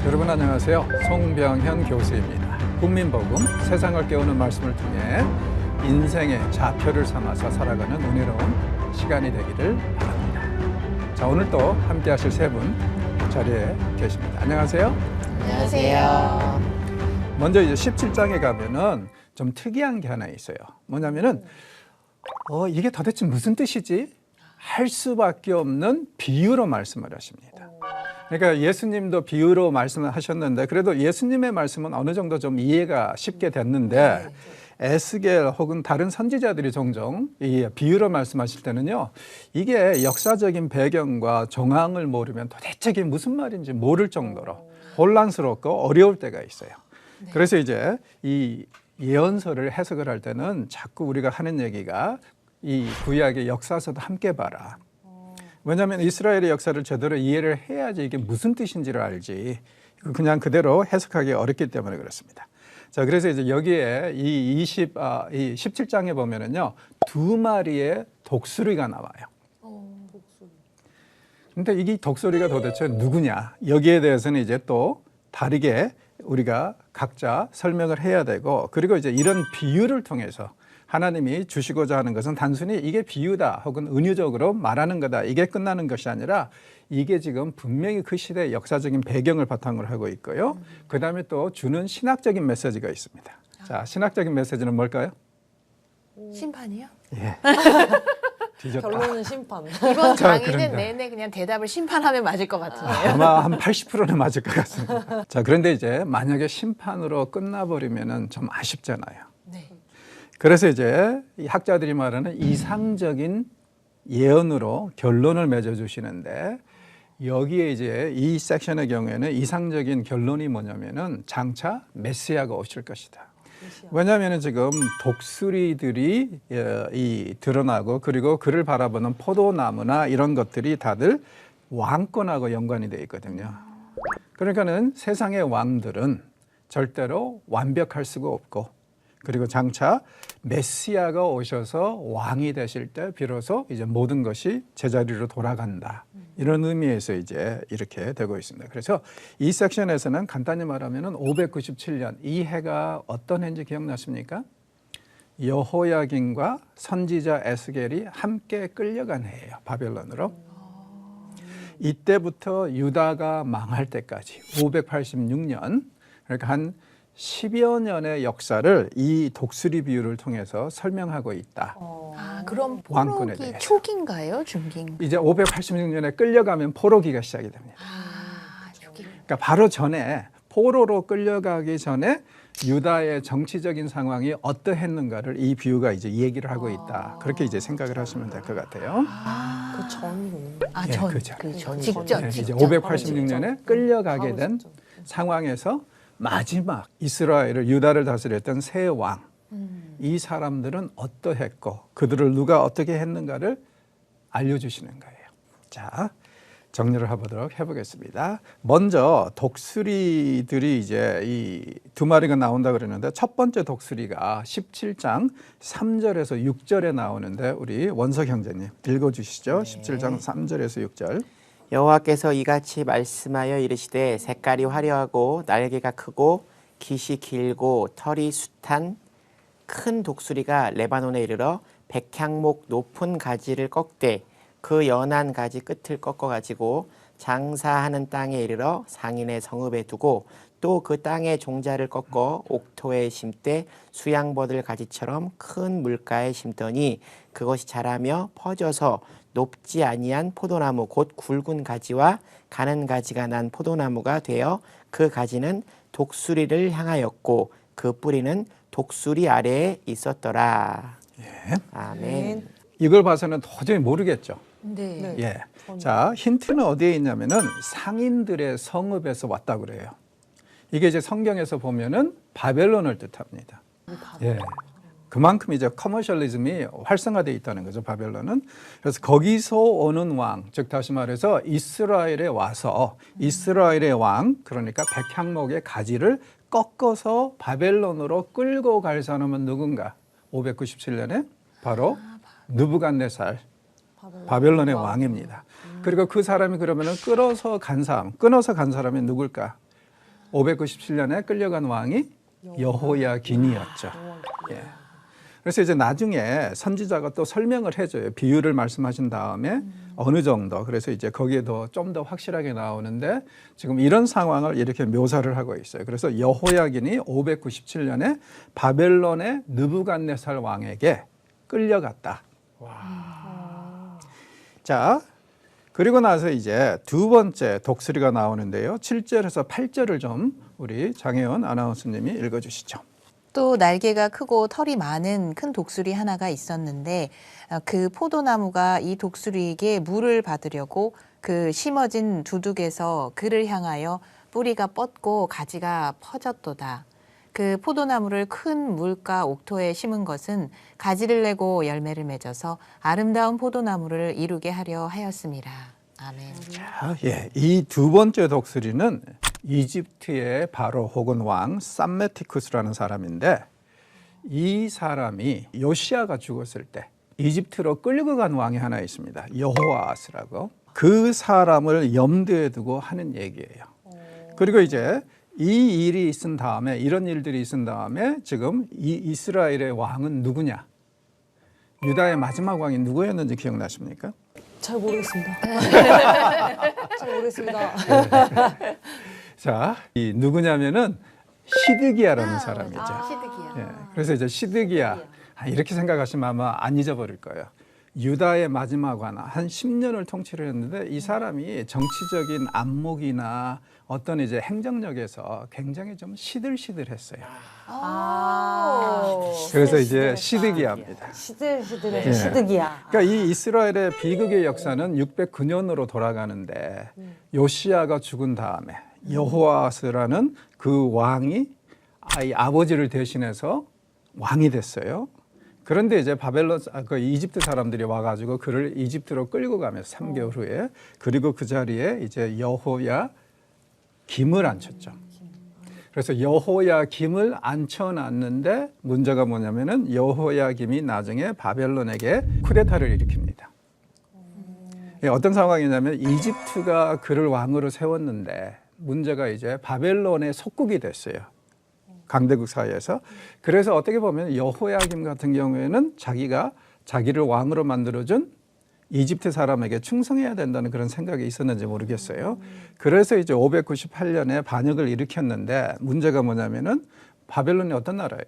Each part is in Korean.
여러분 안녕하세요. 송병현 교수입니다. 국민복음, 세상을 깨우는 말씀을 통해 인생의 좌표를 삼아서 살아가는 은혜로운 시간이 되기를 바랍니다. 자, 오늘 또 함께 하실 세 분 자리에 계십니다. 안녕하세요. 안녕하세요. 먼저 이제 17장에 가면은 좀 특이한 게 하나 있어요. 뭐냐면은 이게 도대체 무슨 뜻이지? 할 수밖에 없는 비유로 말씀을 하십니다. 그러니까 예수님도 비유로 말씀을 하셨는데 그래도 예수님의 말씀은 어느 정도 좀 이해가 쉽게 됐는데 에스겔 혹은 다른 선지자들이 종종 이 비유로 말씀하실 때는요, 이게 역사적인 배경과 정황을 모르면 도대체 이게 무슨 말인지 모를 정도로 혼란스럽고 어려울 때가 있어요. 그래서 이제 이 예언서를 해석을 할 때는 자꾸 우리가 하는 얘기가 이 구약의 역사서도 함께 봐라. 왜냐하면 이스라엘의 역사를 제대로 이해를 해야지 이게 무슨 뜻인지를 알지. 그냥 그대로 해석하기 어렵기 때문에 그렇습니다. 자, 그래서 이제 여기에 이 17장에 보면은요, 두 마리의 독수리가 나와요. 근데 이게 독수리가 도대체 누구냐? 여기에 대해서는 이제 또 다르게 우리가 각자 설명을 해야 되고, 그리고 이제 이런 비유를 통해서 하나님이 주시고자 하는 것은 단순히 이게 비유다 혹은 은유적으로 말하는 거다, 이게 끝나는 것이 아니라 이게 지금 분명히 그 시대의 역사적인 배경을 바탕으로 하고 있고요. 그 다음에 또 주는 신학적인 메시지가 있습니다. 자, 신학적인 메시지는 뭘까요? 심판이요? 예. 뒤졌다. 결론은 심판. 이번 자, 강의는 그런데. 내내 그냥 대답을 심판하면 맞을 것 같은데요. 아마 한 80%는 맞을 것 같습니다. 자, 그런데 이제 만약에 심판으로 끝나버리면은 좀 아쉽잖아요. 네. 그래서 이제 이 학자들이 말하는 이상적인 예언으로 결론을 맺어주시는데, 여기에 이제 이 섹션의 경우에는 이상적인 결론이 뭐냐면은 장차 메시아가 오실 것이다. 왜냐하면 지금 독수리들이 드러나고 그리고 그를 바라보는 포도나무나 이런 것들이 다들 왕권하고 연관이 되어 있거든요. 그러니까는 세상의 왕들은 절대로 완벽할 수가 없고, 그리고 장차 메시아가 오셔서 왕이 되실 때 비로소 이제 모든 것이 제자리로 돌아간다. 이런 의미에서 이제 이렇게 되고 있습니다. 그래서 이 섹션에서는 간단히 말하면 597년, 이 해가 어떤 해인지 기억나십니까? 여호야긴과 선지자 에스겔이 함께 끌려간 해예요, 바벨론으로. 이때부터 유다가 망할 때까지 586년, 그러니까 한 10여 년의 역사를 이 독수리 비유를 통해서 설명하고 있다. 아, 그럼 왕권에 포로기 대해서. 초기인가요? 중기인가요? 이제 586년에 끌려가면 포로기가 시작이 됩니다. 아, 초기. 그러니까 바로 전에, 포로로 끌려가기 전에 유다의 정치적인 상황이 어떠했는가를 이 비유가 이제 얘기를 하고 있다. 그렇게 이제 생각을 하시면 될 것 같아요. 그 전이군요. 아, 예, 전. 그 전. 그 전. 네, 직전. 네, 이제 직전. 586년에 끌려가게 바로 된 직전. 상황에서 마지막 이스라엘을, 유다를 다스렸던 새 왕, 이 사람들은 어떠했고 그들을 누가 어떻게 했는가를 알려주시는 거예요. 자, 정리를 해보겠습니다. 먼저 독수리들이 이제 이 두 마리가 나온다 그러는데, 첫 번째 독수리가 17장 3절에서 6절에 나오는데, 우리 원석 형제님 읽어주시죠. 17장 3절에서 6절. 여호와께서 이같이 말씀하여 이르시되 색깔이 화려하고 날개가 크고 깃이 길고 털이 숱한 큰 독수리가 레바논에 이르러 백향목 높은 가지를 꺾되 그 연한 가지 끝을 꺾어 가지고 장사하는 땅에 이르러 상인의 성읍에 두고 또 그 땅의 종자를 꺾어 옥토에 심되 수양버들 가지처럼 큰 물가에 심더니 그것이 자라며 퍼져서 높지 아니한 포도나무 곧 굵은 가지와 가는 가지가 난 포도나무가 되어 그 가지는 독수리를 향하였고 그 뿌리는 독수리 아래에 있었더라. 예. 아멘. 이걸 봐서는 도저히 모르겠죠. 네. 네. 예. 자, 힌트는 어디에 있냐면은 상인들의 성읍에서 왔다 그래요. 이게 이제 성경에서 보면은 바벨론을 뜻합니다. 예. 그만큼 이제 커머셜리즘이 활성화되어 있다는 거죠, 바벨론은. 그래서 거기서 오는 왕, 즉 다시 말해서 이스라엘에 와서 이스라엘의 왕, 그러니까 백향목의 가지를 꺾어서 바벨론으로 끌고 갈 사람은 누군가? 597년에 바로 느부갓네살, 바벨론의 왕입니다. 그리고 그 사람이 그러면은 끊어서 간 사람이 누굴까? 597년에 끌려간 왕이 여호야긴이었죠. 예. 그래서 이제 나중에 선지자가 또 설명을 해줘요. 비유를 말씀하신 다음에 어느 정도. 그래서 이제 거기에 좀 더 확실하게 나오는데 지금 이런 상황을 이렇게 묘사를 하고 있어요. 그래서 여호야긴이 597년에 바벨론의 느부갓네살 왕에게 끌려갔다. 자, 그리고 나서 이제 두 번째 독수리가 나오는데요. 7절에서 8절을 좀 우리 장혜원 아나운서님이 읽어주시죠. 또 날개가 크고 털이 많은 큰 독수리 하나가 있었는데 그 포도나무가 이 독수리에게 물을 받으려고 그 심어진 두둑에서 그를 향하여 뿌리가 뻗고 가지가 퍼졌도다. 그 포도나무를 큰 물가 옥토에 심은 것은 가지를 내고 열매를 맺어서 아름다운 포도나무를 이루게 하려 하였습니다. 아멘. 자, 예, 이 두 번째 독수리는 이집트의 바로 혹은 왕 삼메티쿠스라는 사람인데 이 사람이 요시아가 죽었을 때 이집트로 끌고 간 왕이 하나 있습니다. 여호아스라고. 그 사람을 염두에 두고 하는 얘기예요. 그리고 이제 이 일이 있은 다음에 이런 일들이 있은 다음에 지금 이 이스라엘의 왕은 누구냐? 유다의 마지막 왕이 누구였는지 기억나십니까? 잘 모르겠습니다. 잘 모르겠습니다. 자, 이 누구냐면은 시드기야라는 사람이죠. 시드기야. 예, 그래서 이제 시드기야 이렇게 생각하시면 아마 안 잊어버릴 거예요. 유다의 마지막 왕 한 10년을 통치를 했는데 이 사람이 정치적인 안목이나 어떤 이제 행정력에서 굉장히 좀 시들시들했어요. 그래서 이제 시드기야입니다. 시들시들해서 예. 시드기야. 그러니까 이 이스라엘의 비극의 역사는 609년으로 돌아가는데 요시아가 죽은 다음에 여호아스라는 그 왕이 아버지를 대신해서 왕이 됐어요. 그런데 이제 그 이집트 사람들이 와가지고 그를 이집트로 끌고 가면서 3개월 후에 그리고 그 자리에 이제 여호야 김을 앉혔죠. 그래서 여호야 김을 앉혀놨는데 문제가 뭐냐면은 여호야 김이 나중에 바벨론에게 쿠데타를 일으킵니다. 어떤 상황이냐면 이집트가 그를 왕으로 세웠는데 문제가 이제 바벨론의 속국이 됐어요. 강대국 사이에서. 그래서 어떻게 보면 여호야김 같은 경우에는 자기를 왕으로 만들어준 이집트 사람에게 충성해야 된다는 그런 생각이 있었는지 모르겠어요. 그래서 이제 598년에 반역을 일으켰는데 문제가 뭐냐면은 바벨론이 어떤 나라예요?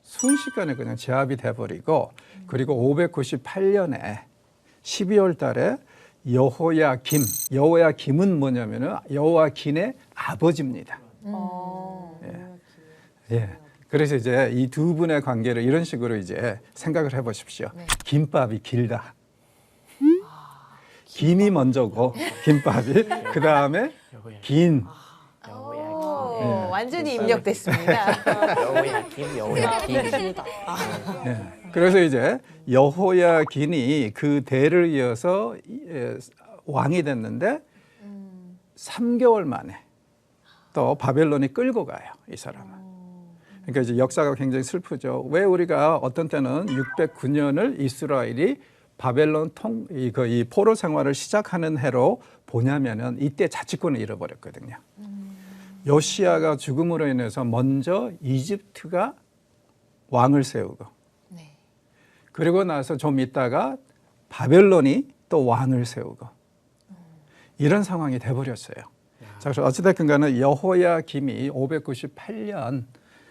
순식간에 그냥 제압이 돼버리고 그리고 598년에 12월 달에 여호야김은 뭐냐면은 여호야긴의 아버지입니다. 예. 그래서 이제 이 두 분의 관계를 이런 식으로 이제 생각을 해보십시오. 네. 김밥이 길다. 김이 먼저고 김밥이 그 다음에 긴. 완전히 입력됐습니다. 여호야김. 예. 그래서 이제 여호야긴이 그 대를 이어서 왕이 됐는데 3개월 만에 또 바벨론이 끌고 가요, 이 사람은. 그러니까 이제 역사가 굉장히 슬프죠. 왜 우리가 어떤 때는 609년을 이스라엘이 바벨론 이 포로 생활을 시작하는 해로 보냐면은 이때 자치권을 잃어버렸거든요. 요시아가 죽음으로 인해서 먼저 이집트가 왕을 세우고 네. 그리고 나서 좀 있다가 바벨론이 또 왕을 세우고 이런 상황이 돼버렸어요. 자, 그래서 어찌됐든 간에 여호야김이 598년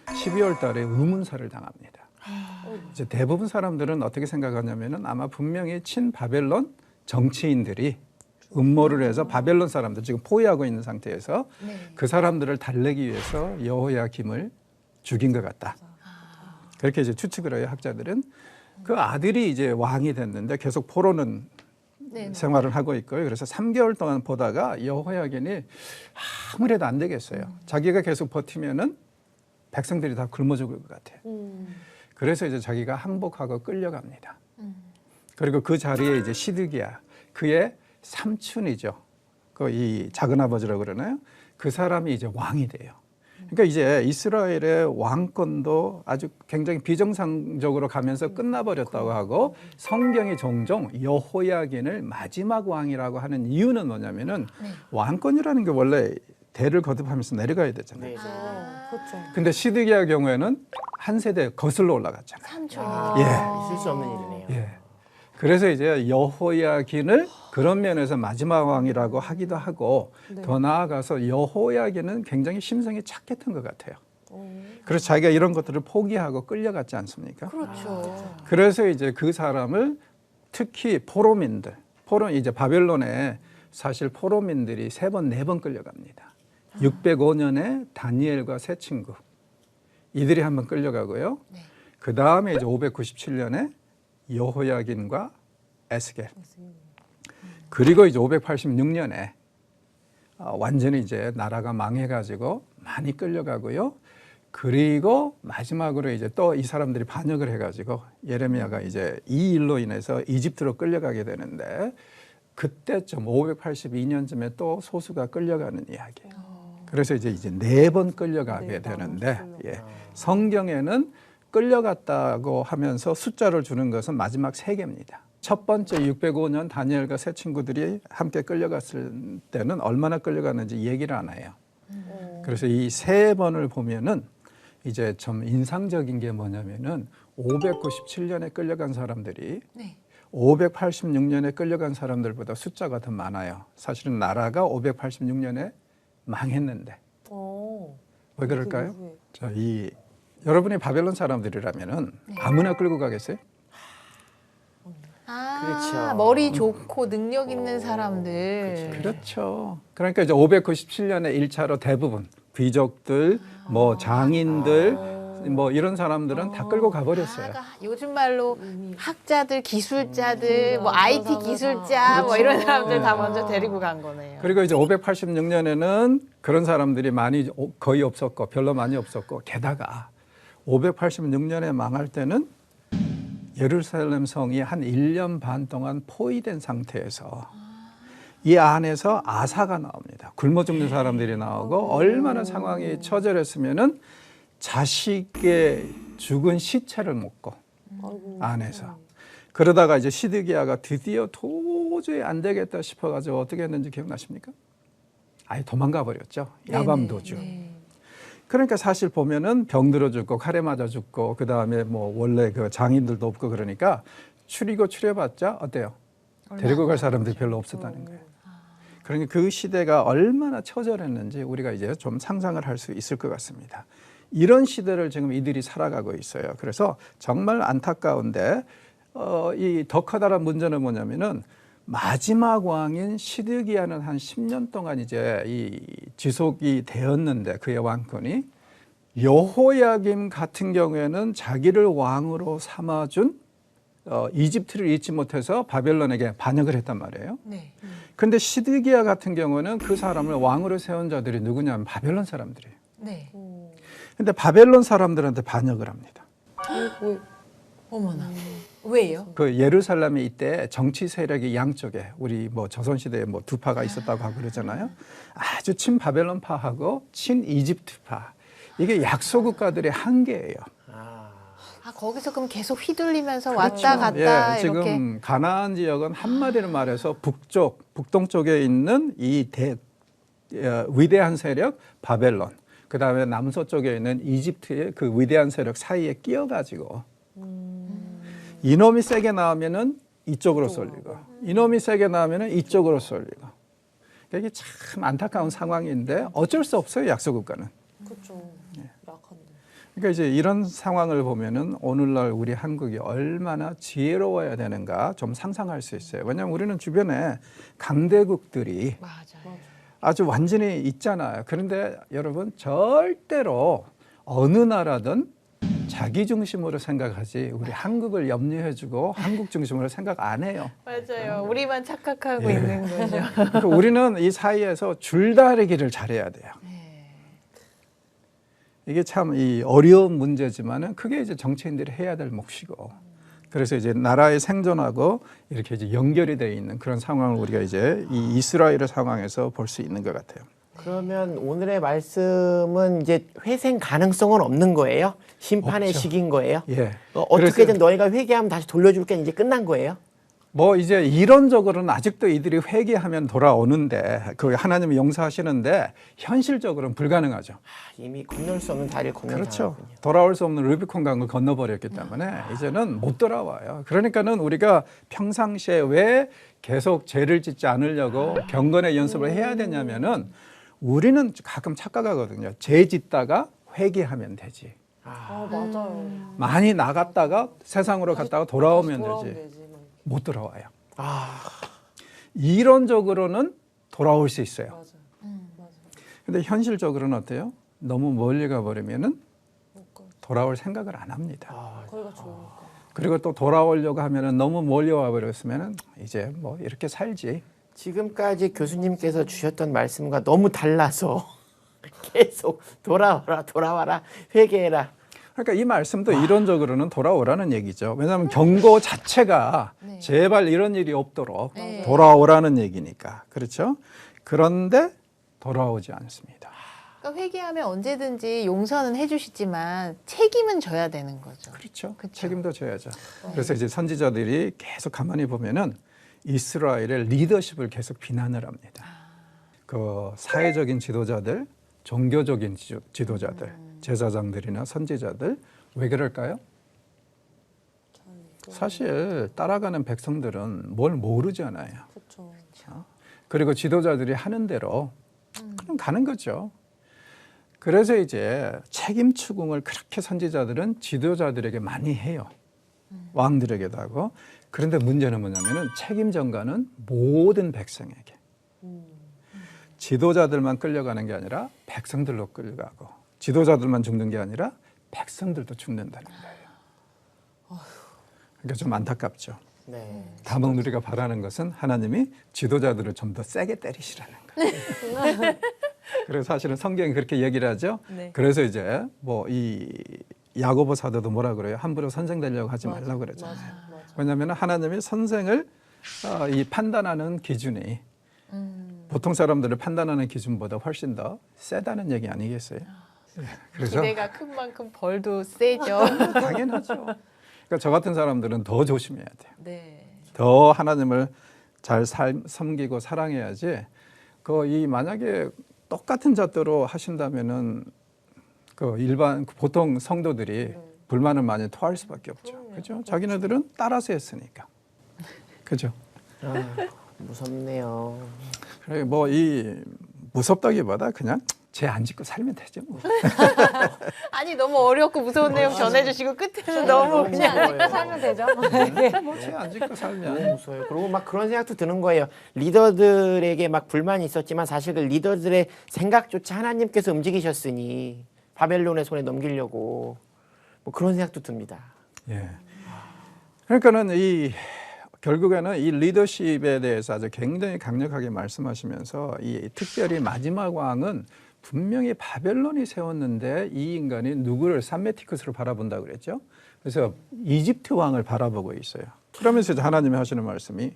12월 달에 의문사를 당합니다. 이제 대부분 사람들은 어떻게 생각하냐면은 아마 분명히 친바벨론 정치인들이 음모를 해서 바벨론 사람들 지금 포위하고 있는 상태에서 그 사람들을 달래기 위해서 여호야김을 죽인 것 같다. 그렇게 이제 추측을 해요, 학자들은. 그 아들이 이제 왕이 됐는데 계속 포로는 생활을 하고 있고요. 그래서 3개월 동안 보다가 여호야긴이 아무래도 안 되겠어요. 자기가 계속 버티면은 백성들이 다 굶어 죽을 것 같아요. 그래서 이제 자기가 항복하고 끌려갑니다. 그리고 그 자리에 이제 시드기야, 그의 삼촌이죠. 그 이 작은 아버지라고 그러나요? 그 사람이 이제 왕이 돼요. 그러니까 이제 이스라엘의 왕권도 아주 굉장히 비정상적으로 가면서 끝나버렸다고 하고 성경이 종종 여호야긴을 마지막 왕이라고 하는 이유는 뭐냐면은 왕권이라는 게 원래 대를 거듭하면서 내려가야 되잖아요. 네. 그렇죠. 근데 시드기야 경우에는 한 세대 거슬러 올라갔잖아요. 삼촌. 예. 있을 수 없는 일이네요. 예. 그래서 이제 여호야긴을 그런 면에서 마지막 왕이라고 하기도 하고 네. 더 나아가서 여호야긴은 굉장히 심성이 착했던 것 같아요. 그래서 자기가 이런 것들을 포기하고 끌려갔지 않습니까? 그렇죠. 그래서 이제 그 사람을 특히 포로민들, 이제 바벨론에 사실 포로민들이 3번, 4번 끌려갑니다. 605년에 다니엘과 세 친구 이들이 한번 끌려가고요. 네. 그 다음에 이제 597년에 여호야긴과 에스겔. 그리고 이제 586년에 완전히 이제 나라가 망해가지고 많이 끌려가고요. 그리고 마지막으로 이제 또 이 사람들이 반역을 해가지고 예레미야가 이제 이 일로 인해서 이집트로 끌려가게 되는데 그때쯤 582년쯤에 또 소수가 끌려가는 이야기예요. 그래서 이제 4번 끌려가게 네, 되는데 나눠서 예. 성경에는 끌려갔다고 하면서 숫자를 주는 것은 마지막 3개입니다. 첫 번째 605년 다니엘과 세 친구들이 함께 끌려갔을 때는 얼마나 끌려갔는지 얘기를 안 해요. 그래서 이 3번을 보면은 이제 좀 인상적인 게 뭐냐면은 597년에 끌려간 사람들이 네. 586년에 끌려간 사람들보다 숫자가 더 많아요. 사실은 나라가 586년에 망했는데 왜 그럴까요? 왜? 자, 여러분이 바벨론 사람들이라면은 아무나 끌고 가겠어요? 아, 그렇죠. 머리 좋고 능력 있는 사람들. 그렇죠. 그러니까 이제 597년에 1차로 대부분 귀족들, 뭐 장인들, 뭐 이런 사람들은 다 끌고 가버렸어요. 그러니까 요즘 말로 학자들, 기술자들, 뭐 IT 기술자, 뭐 이런 사람들 다 먼저 데리고 간 거네요. 그리고 이제 586년에는 그런 사람들이 거의 없었고 별로 많이 없었고 게다가 586년에 망할 때는 예루살렘 성이 한 1년 반 동안 포위된 상태에서 이 안에서 아사가 나옵니다. 굶어 죽는 사람들이 나오고 얼마나 상황이 처절했으면은 자식의 죽은 시체를 먹고 안에서 그러다가 이제 시드기야가 드디어 도저히 안 되겠다 싶어가지고 어떻게 했는지 기억나십니까? 아예 도망가 버렸죠. 야밤도주. 그러니까 사실 보면은 병들어 죽고 칼에 맞아 죽고 그 다음에 뭐 원래 그 장인들도 없고 그러니까 추려봤자 어때요? 데리고 갈 사람들이 별로 없었다는 거예요. 그러니까 그 시대가 얼마나 처절했는지 우리가 이제 좀 상상을 할 수 있을 것 같습니다. 이런 시대를 지금 이들이 살아가고 있어요. 그래서 정말 안타까운데 이 더 커다란 문제는 뭐냐면은 마지막 왕인 시드기야는 한 10년 동안 이제 이 지속이 되었는데 그의 왕권이 여호야김 같은 경우에는 자기를 왕으로 삼아준 이집트를 잊지 못해서 바벨론에게 반역을 했단 말이에요. 네. 근데 시드기야 같은 경우는 그 사람을 왕으로 세운 자들이 누구냐면 바벨론 사람들이에요. 네. 근데 바벨론 사람들한테 반역을 합니다. 왜? 어머나. 왜요? 그 예루살렘에 이때 정치 세력이 양쪽에 우리 뭐 조선시대에 뭐 두 파가 있었다고 하고 그러잖아요. 아주 친 바벨론파하고 친 이집트파. 이게 약소 국가들의 한계예요. 아, 거기서 그럼 계속 휘둘리면서 왔다 갔다 예, 이렇게. 지금 가나안 지역은 한마디로 말해서 북동쪽에 있는 위대한 세력 바벨론. 그다음에 남서쪽에 있는 이집트의 그 위대한 세력 사이에 끼어가지고 이놈이 세게 나오면은 이쪽으로 쏠리고 이놈이 세게 나오면은 이쪽으로 쏠리고 이게 참 안타까운 상황인데 어쩔 수 없어요. 약소국가는. 그렇죠. 약한데. 그러니까 이제 이런 상황을 보면은 오늘날 우리 한국이 얼마나 지혜로워야 되는가 좀 상상할 수 있어요. 왜냐하면 우리는 주변에 강대국들이 맞아요. 아주 완전히 있잖아요. 그런데 여러분 절대로 어느 나라든 자기 중심으로 생각하지 우리 한국을 염려해주고 한국 중심으로 생각 안 해요. 맞아요. 우리만 착각하고 예. 있는 거죠. 그러니까 우리는 이 사이에서 줄다리기를 잘해야 돼요. 이게 참 이 어려운 문제지만은 그게 이제 정치인들이 해야 될 몫이고. 그래서 이제 나라의 생존하고 이렇게 이제 연결이 되어 있는 그런 상황을 우리가 이제 이 이스라엘의 상황에서 볼 수 있는 것 같아요. 그러면 오늘의 말씀은 이제 회생 가능성은 없는 거예요? 심판의 없죠. 시기인 거예요? 예. 어떻게든 그래서- 너희가 회개하면 다시 돌려줄게 이제 끝난 거예요? 뭐 이제 이론적으로는 아직도 이들이 회개하면 돌아오는데 그 하나님이 용서하시는데 현실적으로는 불가능하죠. 이미 건널 수 없는 다리를 그렇죠. 건너잖아요. 돌아올 수 없는 루비콘 강을 건너버렸기 때문에 이제는 못 돌아와요. 그러니까는 우리가 평상시에 왜 계속 죄를 짓지 않으려고 경건의 연습을 해야 되냐면은 우리는 가끔 착각하거든요. 죄 짓다가 회개하면 되지. 아 맞아요. 많이 나갔다가 세상으로 갔다가 돌아오면 돌아오면 되지. 되지. 못 돌아와요. 아, 이론적으로는 돌아올 수 있어요. 맞아요. 맞아요. 근데 현실적으로는 어때요? 너무 멀리 가버리면은 못 가. 돌아올 생각을 안 합니다. 아, 거기가 좋으니까. 그리고 또 돌아오려고 하면은 너무 멀리 와버렸으면은 이제 뭐 이렇게 살지. 지금까지 교수님께서 주셨던 말씀과 너무 달라서 계속 돌아와라, 회개해라. 그러니까 이 말씀도 이론적으로는 돌아오라는 얘기죠. 왜냐하면 경고 자체가 네. 제발 이런 일이 없도록 네. 돌아오라는 얘기니까. 그렇죠? 그런데 돌아오지 않습니다. 그러니까 회개하면 언제든지 용서는 해주시지만 책임은 져야 되는 거죠. 그렇죠. 그쵸. 책임도 져야죠. 그래서 이제 선지자들이 계속 가만히 보면은 이스라엘의 리더십을 계속 비난을 합니다. 그 사회적인 지도자들, 종교적인 지도자들, 제사장들이나 선지자들 왜 그럴까요? 사실 따라가는 백성들은 뭘 모르잖아요. 그렇죠. 그리고 지도자들이 하는 대로 그냥 가는 거죠. 그래서 이제 책임 추궁을 그렇게 선지자들은 지도자들에게 많이 해요. 왕들에게도 하고. 그런데 문제는 뭐냐면은 책임 전가는 모든 백성에게. 지도자들만 끌려가는 게 아니라 백성들로 끌려가고 지도자들만 죽는 게 아니라 백성들도 죽는다는 거예요. 그러니까 좀 안타깝죠. 네. 다만 우리가 바라는 것은 하나님이 지도자들을 좀 더 세게 때리시라는 거예요. 그래서 사실은 성경이 그렇게 얘기를 하죠. 네. 그래서 이제 뭐 이 야고보 사도도 뭐라 그래요? 함부로 선생 되려고 하지 말라고 그러잖아요. 맞아. 왜냐하면 하나님이 선생을 이 판단하는 기준이 보통 사람들을 판단하는 기준보다 훨씬 더 세다는 얘기 아니겠어요? 예, 그래서 기대가 큰 만큼 벌도 세죠. 당연하죠. 그러니까 저 같은 사람들은 더 조심해야 돼요. 네. 더 하나님을 잘 섬기고 사랑해야지. 그 이 만약에 똑같은 잣대로 하신다면은 그 일반 보통 성도들이 불만을 많이 토할 수밖에 없죠. 그죠? 자기네들은 따라서 했으니까. 그죠? 아, 무섭네요. 그래 뭐 이 무섭다기보다 그냥 죄 안 짓고 살면 되죠. 뭐. 아니 너무 어렵고 무서운 내용 전해주시고 끝에는 너무 그냥 무서워요. 살면 되죠. 죄 안 짓고 너무 살면. 무서워요. 그리고 막 그런 생각도 드는 거예요. 리더들에게 막 불만이 있었지만 사실 그 리더들의 생각조차 하나님께서 움직이셨으니 바벨론의 손에 넘기려고 뭐 그런 생각도 듭니다. 예. 그러니까는 이 결국에는 이 리더십에 대해서 아주 굉장히 강력하게 말씀하시면서 이 특별히 마지막 왕은 분명히 바벨론이 세웠는데 이 인간이 누구를 삼메티크스로 바라본다고 그랬죠. 그래서 이집트 왕을 바라보고 있어요. 그러면서 이제 하나님이 하시는 말씀이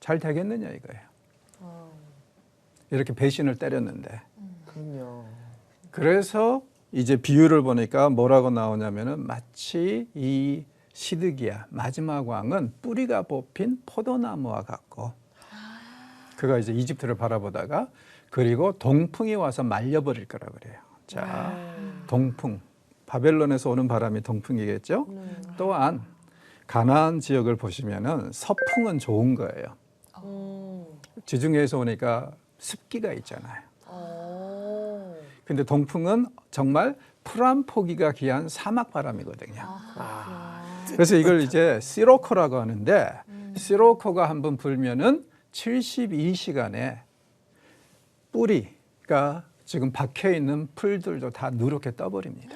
잘 되겠느냐 이거예요. 이렇게 배신을 때렸는데. 그럼요. 그래서 이제 비유를 보니까 뭐라고 나오냐면은 마치 이 시드기야 마지막 왕은 뿌리가 뽑힌 포도나무와 같고 그가 이제 이집트를 바라보다가 그리고 동풍이 와서 말려버릴 거라고 그래요. 자, 동풍 바벨론에서 오는 바람이 동풍이겠죠. 또한 가나안 지역을 보시면은 서풍은 좋은 거예요. 지중해에서 오니까 습기가 있잖아요. 근데 동풍은 정말 풀 한 포기가 귀한 사막 바람이거든요. 그래서 이걸 이제 시로코라고 하는데 시로코가 한번 불면은 72시간에 뿌리가 지금 박혀 있는 풀들도 다 누렇게 떠버립니다.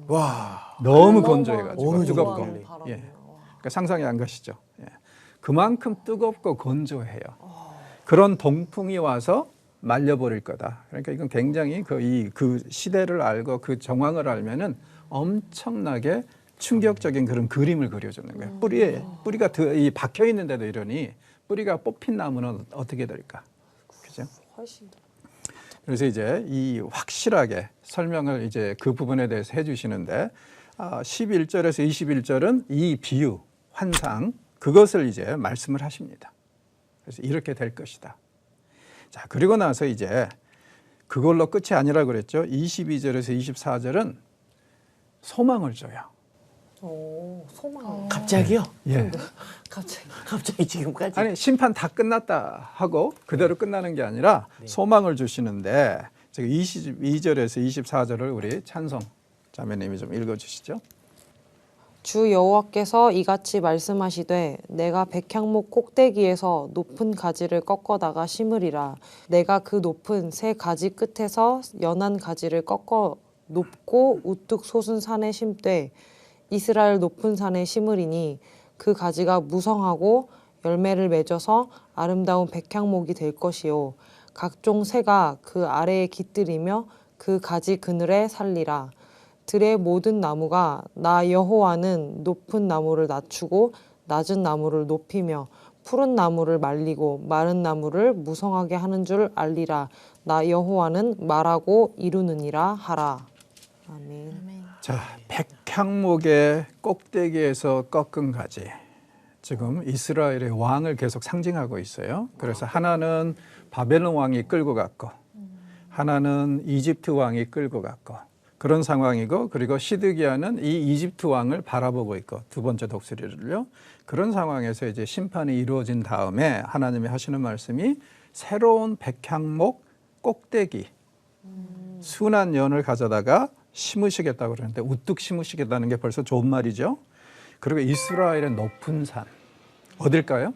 와. 너무 건조해가지고 어느 뜨겁고. 정도 예. 그러니까 상상이 안 가시죠. 예. 그만큼 뜨겁고 건조해요. 그런 동풍이 와서 말려버릴 거다. 그러니까 이건 굉장히 그 시대를 알고 그 정황을 알면은 엄청나게 충격적인 그런 그림을 그려주는 거예요. 뿌리가 이 박혀 있는데도 이러니 뿌리가 뽑힌 나무는 어떻게 될까? 그죠? 훨씬 더. 그래서 이제 이 확실하게 설명을 이제 그 부분에 대해서 해주시는데 11절에서 21절은 이 비유, 환상 그것을 이제 말씀을 하십니다. 그래서 이렇게 될 것이다. 자, 그리고 나서 이제 그걸로 끝이 아니라 그랬죠. 22절에서 24절은 소망을 줘요. 오, 소망. 갑자기요? 예. 갑자기. 지금까지? 아니 심판 다 끝났다 하고 그대로 끝나는 게 아니라 소망을 주시는데 지금 22절에서 24절을 우리 찬송 자매님이 좀 읽어주시죠. 주 여호와께서 이같이 말씀하시되 내가 백향목 꼭대기에서 높은 가지를 꺾어다가 심으리라. 내가 그 높은 새 가지 끝에서 연한 가지를 꺾어 높고 우뚝 솟은 산에 심되 이스라엘 높은 산에 심으리니 그 가지가 무성하고 열매를 맺어서 아름다운 백향목이 될 것이요 각종 새가 그 아래에 깃들이며 그 가지 그늘에 살리라. 들의 모든 나무가 나 여호와는 높은 나무를 낮추고 낮은 나무를 높이며 푸른 나무를 말리고 마른 나무를 무성하게 하는 줄 알리라. 나 여호와는 말하고 이루느니라 하라. 아멘. 자, 백향목의 꼭대기에서 꺾은 가지. 지금 이스라엘의 왕을 계속 상징하고 있어요. 그래서 하나는 바벨론 왕이 끌고 갔고 하나는 이집트 왕이 끌고 갔고 그런 상황이고 그리고 시드기야는 이 이집트 왕을 바라보고 있고 두 번째 독수리를요. 그런 상황에서 이제 심판이 이루어진 다음에 하나님이 하시는 말씀이 새로운 백향목 꼭대기 순한 연을 가져다가 심으시겠다고 그러는데 우뚝 심으시겠다는 게 벌써 좋은 말이죠. 그리고 이스라엘의 높은 산 어딜까요?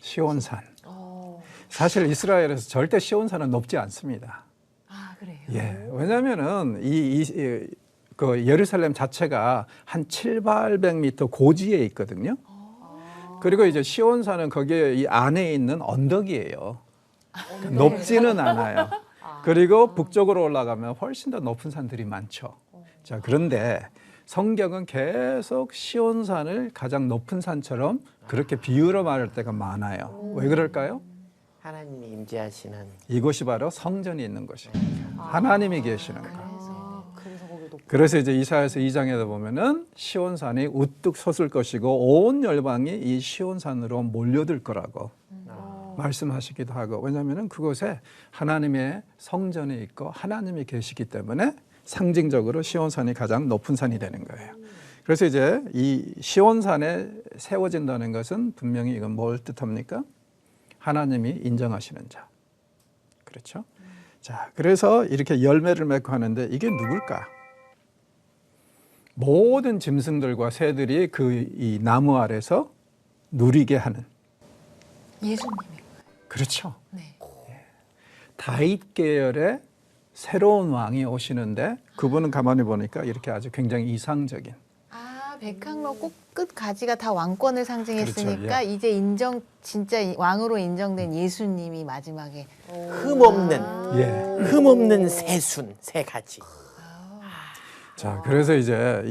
시온산. 사실 이스라엘에서 절대 시온산은 높지 않습니다. 아, 그래요? 예, 왜냐하면은 그 예루살렘 자체가 한 700~800m 고지에 있거든요. 그리고 이제 시온산은 거기에 이 안에 있는 언덕이에요. 높지는 않아요. 그리고 북쪽으로 올라가면 훨씬 더 높은 산들이 많죠. 자, 그런데 성경은 계속 시온산을 가장 높은 산처럼 그렇게 비유로 말할 때가 많아요. 왜 그럴까요? 하나님이 임재하시는 이곳이 바로 성전이 있는 곳입니다. 하나님이 계시는 것. 그래서 거기 높. 그래서 이제 이사야서 2장에도 보면은 시온산이 우뚝 솟을 것이고 온 열방이 이 시온산으로 몰려들 거라고 말씀하시기도 하고 왜냐하면은 그곳에 하나님의 성전이 있고 하나님이 계시기 때문에 상징적으로 시온산이 가장 높은 산이 되는 거예요. 그래서 이제 이 시온산에 세워진다는 것은 분명히 이건 뭘 뜻합니까? 하나님이 인정하시는 자. 그렇죠? 자, 그래서 이렇게 열매를 맺고 하는데 이게 누굴까? 모든 짐승들과 새들이 그 이 나무 아래서 누리게 하는. 예수님이. 그렇죠. 네. 다윗 계열의 새로운 왕이 오시는데 그분은 가만히 보니까 이렇게 아주 굉장히 이상적인. 아, 백향목 꼭끝 가지가 다 왕권을 상징했으니까 그렇죠, 이제 진짜 왕으로 인정된 예수님이 마지막에 흠없는 새순 새 가지. 자, 그래서 이제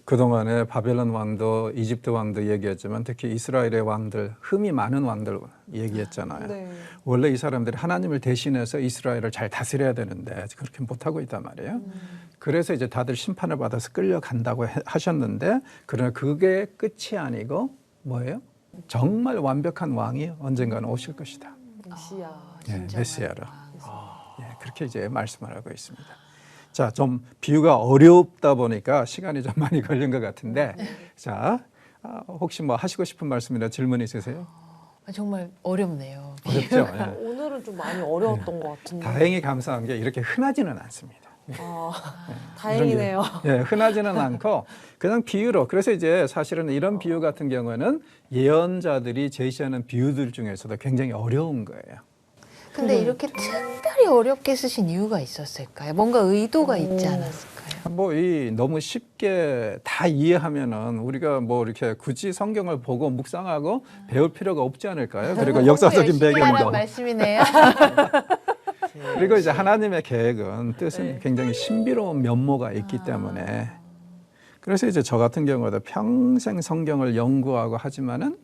그동안에 바벨론 왕도 이집트 왕도 얘기했지만 특히 이스라엘의 왕들, 흠이 많은 왕들 얘기했잖아요. 네. 원래 이 사람들이 하나님을 대신해서 이스라엘을 잘 다스려야 되는데 그렇게 못하고 있단 말이에요. 그래서 이제 다들 심판을 받아서 끌려간다고 하셨는데 그러나 그게 끝이 아니고 뭐예요? 정말 완벽한 왕이 언젠가는 오실 것이다. 메시아. 예, 메시아로. 예, 그렇게 이제 말씀을 하고 있습니다. 자, 좀 비유가 어렵다 보니까 시간이 좀 많이 걸린 것 같은데, 자, 혹시 뭐 하시고 싶은 말씀이나 질문 있으세요? 정말 어렵네요. 어렵죠. 예. 오늘은 좀 많이 어려웠던 것 같은데. 다행히 감사한 게 이렇게 흔하지는 않습니다. 다행이네요. 예, 흔하지는 않고 그냥 비유로. 그래서 이제 사실은 이런 비유 같은 경우에는 예언자들이 제시하는 비유들 중에서도 굉장히 어려운 거예요. 근데 이렇게 특별히 어렵게 쓰신 이유가 있었을까요? 뭔가 의도가 있지 않았을까요? 뭐 너무 쉽게 다 이해하면은 우리가 뭐 이렇게 굳이 성경을 보고 묵상하고 배울 필요가 없지 않을까요? 그리고 역사적인 배경도. 하라는 말씀이네요. 그리고 이제 하나님의 계획은 뜻은 굉장히 신비로운 면모가 있기 때문에 그래서 이제 저 같은 경우도 평생 성경을 연구하고 하지만은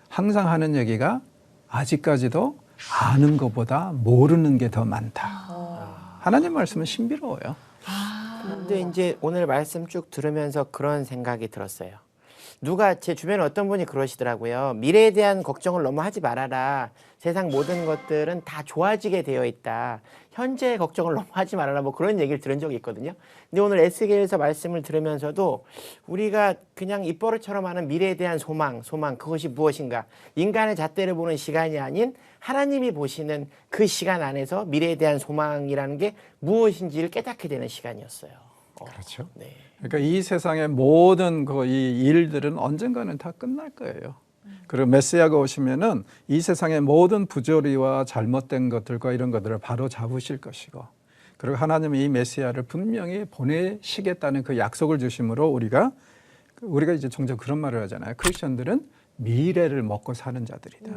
항상 하는 얘기가 아직까지도 아는 것보다 모르는 게 더 많다. 하나님 말씀은 신비로워요. 근데 이제 오늘 말씀 쭉 들으면서 그런 생각이 들었어요. 누가 제 주변에 어떤 분이 그러시더라고요. 미래에 대한 걱정을 너무 하지 말아라. 세상 모든 것들은 다 좋아지게 되어 있다. 현재 걱정을 너무 하지 말아라. 뭐 그런 얘기를 들은 적이 있거든요. 근데 오늘 에스겔서 말씀을 들으면서도 우리가 그냥 입버릇처럼 하는 미래에 대한 소망 그것이 무엇인가? 인간의 잣대를 보는 시간이 아닌 하나님이 보시는 그 시간 안에서 미래에 대한 소망이라는 게 무엇인지를 깨닫게 되는 시간이었어요. 그렇죠. 네. 그러니까 이 세상의 모든 이 일들은 언젠가는 다 끝날 거예요. 그리고 메시아가 오시면은 이 세상의 모든 부조리와 잘못된 것들과 이런 것들을 바로 잡으실 것이고, 그리고 하나님이 이 메시아를 분명히 보내시겠다는 그 약속을 주심으로 우리가 이제 종종 그런 말을 하잖아요. 크리스천들은 미래를 먹고 사는 자들이다.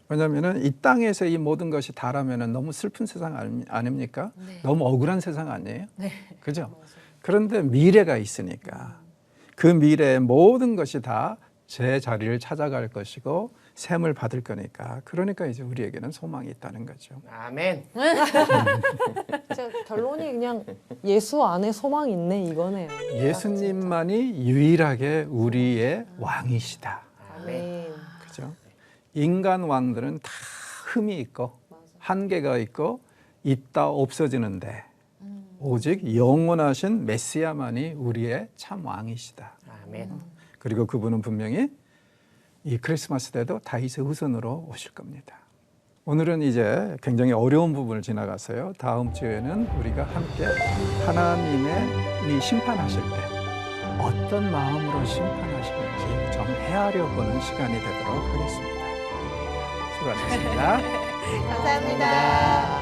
왜냐하면은 이 땅에서 이 모든 것이 다라면은 너무 슬픈 세상 아닙니까? 네. 너무 억울한 세상 아니에요? 네. 그죠? 그런데 미래가 있으니까 그 미래의 모든 것이 다 제 자리를 찾아갈 것이고 샘을 받을 거니까, 그러니까 이제 우리에게는 소망이 있다는 거죠. 아멘. 진짜 결론이 그냥 예수 안에 소망이 있네 이거네요. 예수님만이 유일하게 우리의 왕이시다. 아멘. 그죠? 인간 왕들은 다 흠이 있고 한계가 있고 있다 없어지는데 오직 영원하신 메시아만이 우리의 참 왕이시다. 아멘. 그리고 그분은 분명히 이 크리스마스 때도 다윗의 후손으로 오실 겁니다. 오늘은 이제 굉장히 어려운 부분을 지나갔어요. 다음 주에는 우리가 함께 하나님의 심판하실 때 어떤 마음으로 심판하시는지 좀 헤아려 보는 시간이 되도록 하겠습니다. 수고하셨습니다. 감사합니다.